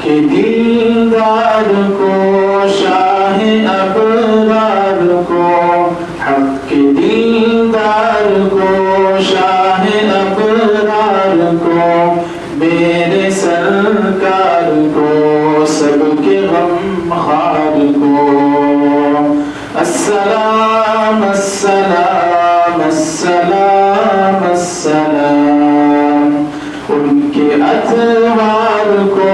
کے دلدار کو شاہ ابرار کو، حق کے دلدار کو شاہ ابرار کو، میرے سرکار کو سب کے غم خار کو، السلام السلام السلام السلام، ان کے اتوار کو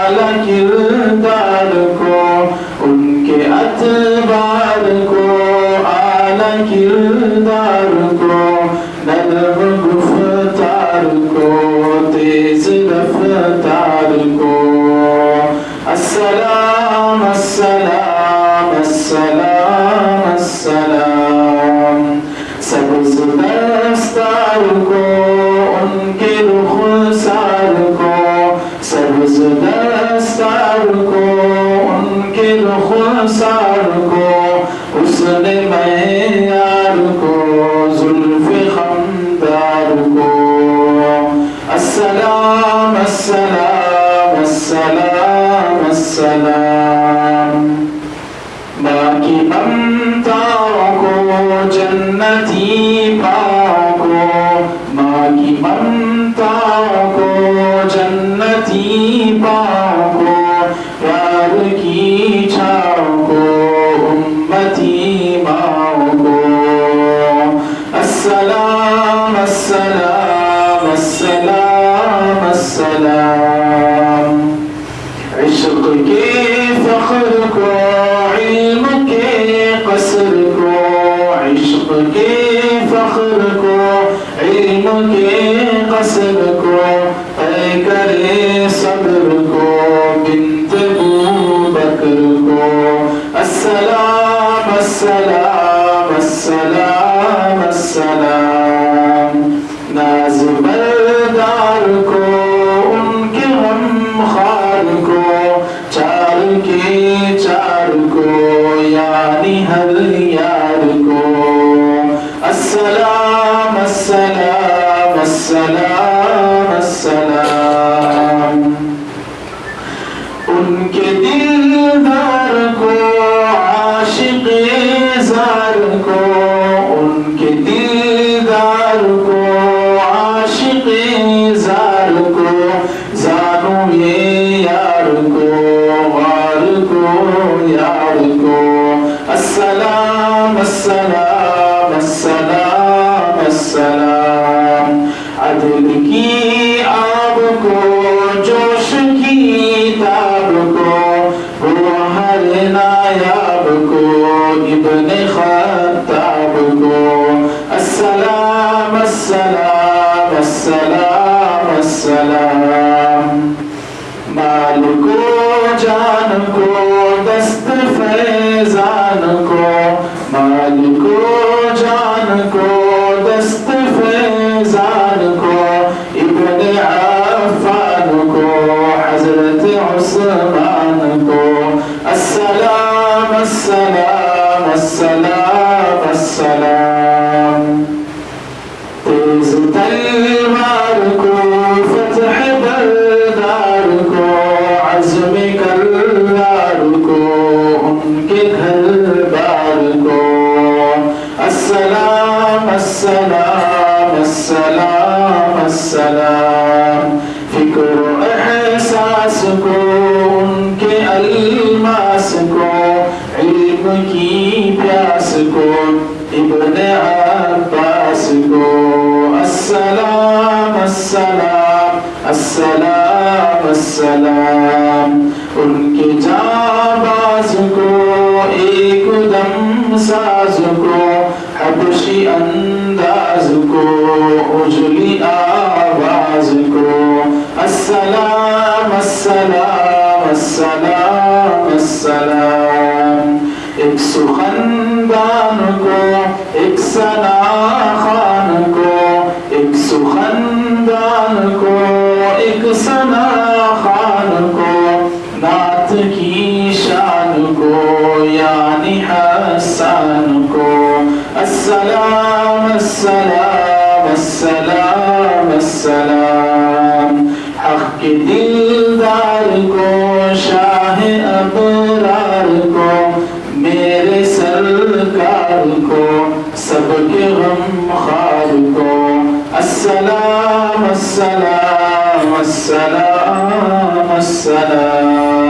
اعلیٰ کردار کو، ان کے اتوار کو اعلیٰ کردار کو، نرم گفتار کو تیز رفتار کو، السلام السلام السلام السلام، سبز دستار کو ان کے رخسار کو، سبز دستار کو ان کے رخسار کو، حسن معیار کو زلف خمدار کو، السلام السلام السلام السلام، ماں کی ممتاؤں کو جنتی پاؤں کو، ماں کی ممتاؤں کو جنتی پاؤں کو، پیار کی چھاؤں کو امتی ماؤں کو، السلام السلام السلام السلام، عشق کے فخر کو علم کے قصر کو، عشق کے فخر کو علم کے قصر کو، طے کرے صبر کو بنت ابوبکر کو، السلام السلام السلام السلام، ناز بردار کو ان کے غم خار کو، چار کے چار کو یعنی ہر یار کو، السلام السلام السلام السلام، ان کے دلدار کو عاشق زار کو، ان کے دلدار کو عاشق زار کو، زانو یہ یار کو غار کو یار کو، السلام السلام السلام السلام، عدل کی آب کو جوش کی تاب کو، وہ ہر نایاب کو ابن خطاب کو، السلام السلام السلام السلام، مالک و جان کو دست فیضان کو، مالک و جان کو دست فیضان کو، ابن عفان کو حضرت عثمان کو، السلام السلام السلام السلام، تیز تلوار کو فتح بردار کو، عزم کرار کو ان کے گھر بار کو، السلام السلام السلام السلام، فکر و احساس کو ان کے الماس کو، علم کی پیاس کو ابن عباس کو، السلام السلام السلام السلام، ان کے جانباز کو ایک دم ساز کو، حبشی انداز کو اجلی آواز کو، السلام السلام السلام السلام، ایک سخندان کو ایک ثنا خوان کو، ایک سخندان کو ایک ثنا خوان کو، نعت کی شان کو یعنی حسان کو، السلام السلام السلام السلام، حق کے دلدار کو شاہ ابرار کو میرے سرکار کو سب کے غمخوار کو السلام السلام السلام السلام